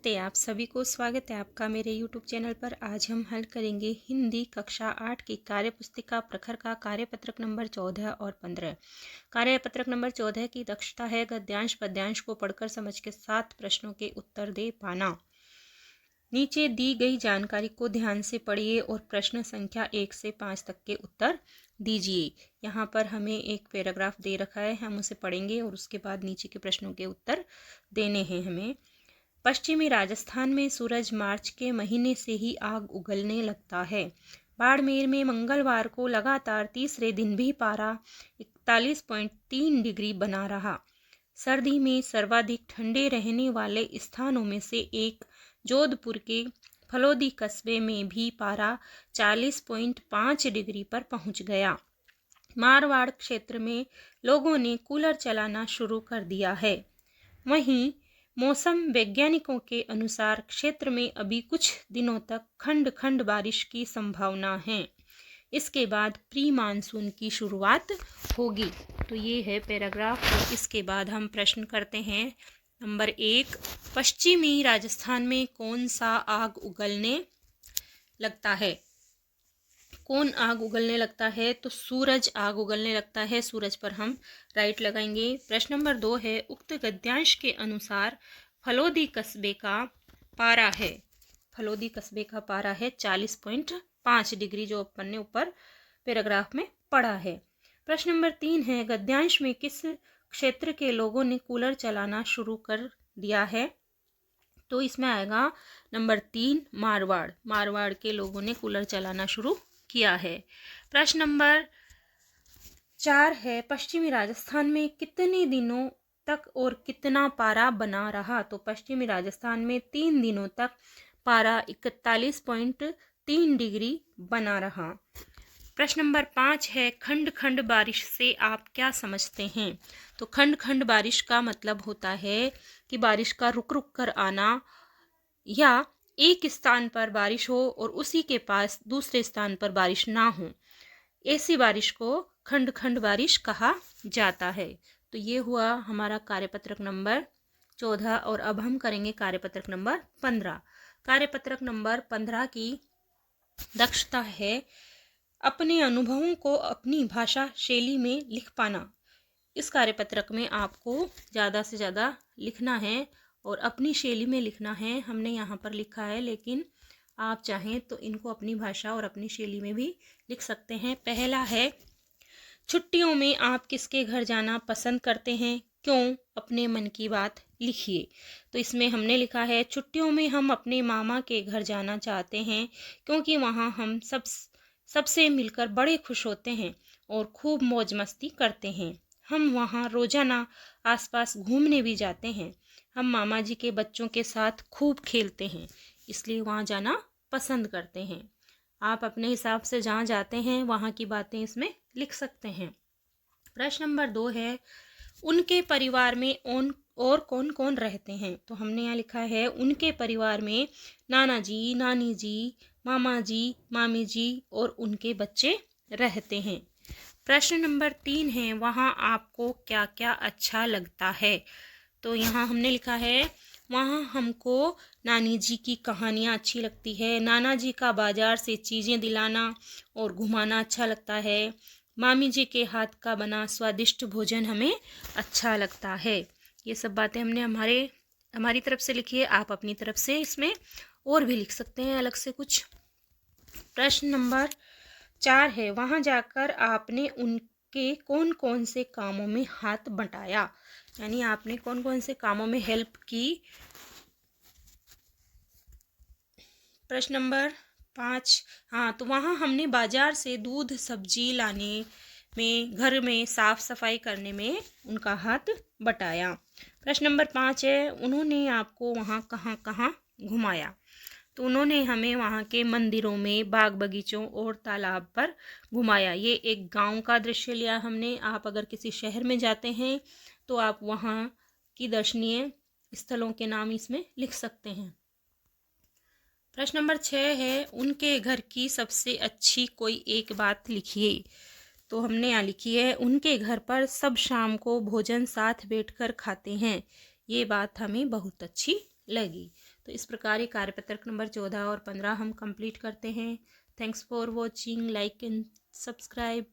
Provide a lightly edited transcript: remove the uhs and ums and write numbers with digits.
नमस्ते, आप सभी को स्वागत है आपका मेरे YouTube चैनल पर। आज हम हल करेंगे हिंदी कक्षा 8 की कार्यपुस्तिका प्रखर का कार्यपत्रक नंबर 14 और 15। कार्यपत्रक नंबर 14 की दक्षता है गद्यांश पद्यांश को पढ़कर समझ के 7 प्रश्नों के उत्तर दे पाना। नीचे दी गई जानकारी को ध्यान से पढ़िए और प्रश्न संख्या 1 से 5 तक के उत्तर दीजिए। यहाँ पर हमें एक पैराग्राफ दे रखा है, हम उसे पढ़ेंगे और उसके बाद नीचे के प्रश्नों के उत्तर देने हैं हमें। पश्चिमी राजस्थान में सूरज मार्च के महीने से ही आग उगलने लगता है। बाड़मेर में मंगलवार को लगातार तीसरे दिन भी पारा 41.3 डिग्री बना रहा। सर्दी में सर्वाधिक ठंडे रहने वाले स्थानों में से एक जोधपुर के फलोदी कस्बे में भी पारा 40.5 डिग्री पर पहुंच गया। मारवाड़ क्षेत्र में लोगों ने कूलर चलाना शुरू कर दिया है। वहीं मौसम वैज्ञानिकों के अनुसार क्षेत्र में अभी कुछ दिनों तक खंड खंड बारिश की संभावना है। इसके बाद प्री मानसून की शुरुआत होगी। तो ये है पैराग्राफ। तो इसके बाद हम प्रश्न करते हैं। नंबर 1, पश्चिमी राजस्थान में कौन सा आग उगलने लगता है? कौन आग उगलने लगता है? तो सूरज आग उगलने लगता है। सूरज पर हम राइट लगाएंगे। प्रश्न नंबर 2 है, उक्त गद्यांश के अनुसार फलोदी कस्बे का पारा है। फलोदी कस्बे का पारा है 40.5 डिग्री, जो अपन ने ऊपर पैराग्राफ में पढ़ा है। प्रश्न नंबर 3 है, गद्यांश में किस क्षेत्र के लोगों ने कूलर चलाना शुरू कर दिया है? तो इसमें आएगा नंबर 3, मारवाड़। मारवाड़ के लोगों ने कूलर चलाना शुरू किया है। प्रश्न नंबर 4 है, पश्चिमी राजस्थान में कितने दिनों तक और कितना पारा बना रहा? तो पश्चिमी राजस्थान में 3 दिनों तक पारा 41.3 डिग्री बना रहा। प्रश्न नंबर 5 है, खंड खंड बारिश से आप क्या समझते हैं? तो खंड खंड बारिश का मतलब होता है कि बारिश का रुक रुक कर आना, या एक स्थान पर बारिश हो और उसी के पास दूसरे स्थान पर बारिश ना हो। ऐसी बारिश को खंड खंड बारिश कहा जाता है। तो ये हुआ हमारा कार्यपत्रक नंबर 14 और अब हम करेंगे कार्यपत्रक नंबर 15। कार्यपत्रक नंबर 15 की दक्षता है अपने अनुभवों को अपनी भाषा शैली में लिख पाना। इस कार्यपत्रक में आपको ज़्यादा से ज़्यादा लिखना है और अपनी शैली में लिखना है। हमने यहाँ पर लिखा है, लेकिन आप चाहें तो इनको अपनी भाषा और अपनी शैली में भी लिख सकते हैं। पहला है, छुट्टियों में आप किसके घर जाना पसंद करते हैं? क्यों? अपने मन की बात लिखिए। तो इसमें हमने लिखा है, छुट्टियों में हम अपने मामा के घर जाना चाहते हैं क्योंकि वहाँ हम सबसे मिलकर बड़े खुश होते हैं और खूब मौज मस्ती करते हैं। हम वहाँ रोजाना आसपास घूमने भी जाते हैं। हम मामा जी के बच्चों के साथ खूब खेलते हैं, इसलिए वहाँ जाना पसंद करते हैं। आप अपने हिसाब से जहाँ जाते हैं वहाँ की बातें इसमें लिख सकते हैं। प्रश्न नंबर 2 है, उनके परिवार में और कौन कौन रहते हैं? तो हमने यहाँ लिखा है, उनके परिवार में नाना जी, नानी जी, मामा जी, मामी जी और उनके बच्चे रहते हैं। प्रश्न नंबर 3 है, वहाँ आपको क्या क्या अच्छा लगता है? तो यहाँ हमने लिखा है, वहाँ हमको नानी जी की कहानियाँ अच्छी लगती है, नाना जी का बाजार से चीज़ें दिलाना और घुमाना अच्छा लगता है, मामी जी के हाथ का बना स्वादिष्ट भोजन हमें अच्छा लगता है। ये सब बातें हमने हमारी तरफ से लिखी है। आप अपनी तरफ से इसमें और भी लिख सकते हैं अलग से कुछ। प्रश्न नंबर 4 है, वहाँ जाकर आपने उनके कौन कौन से कामों में हाथ बंटाया? यानी आपने कौन कौन से कामों में हेल्प की। प्रश्न नंबर 5, हाँ, तो वहाँ हमने बाजार से दूध सब्जी लाने में, घर में साफ सफाई करने में उनका हाथ बटाया। प्रश्न नंबर 5 है, उन्होंने आपको वहाँ कहाँ कहाँ घुमाया? तो उन्होंने हमें वहाँ के मंदिरों में, बाग बगीचों और तालाब पर घुमाया। ये एक गांव का दृश्य लिया हमने। आप अगर किसी शहर में जाते हैं तो आप वहाँ की दर्शनीय स्थलों के नाम इसमें लिख सकते हैं। प्रश्न नंबर 6 है, उनके घर की सबसे अच्छी कोई एक बात लिखिए। तो हमने यहाँ लिखी है, उनके घर पर सब शाम को भोजन साथ बैठकर खाते हैं। ये बात हमें बहुत अच्छी लगी। तो इस प्रकार ये कार्यपत्रक नंबर 14 और 15 हम कंप्लीट करते हैं। Thanks for watching, like and subscribe.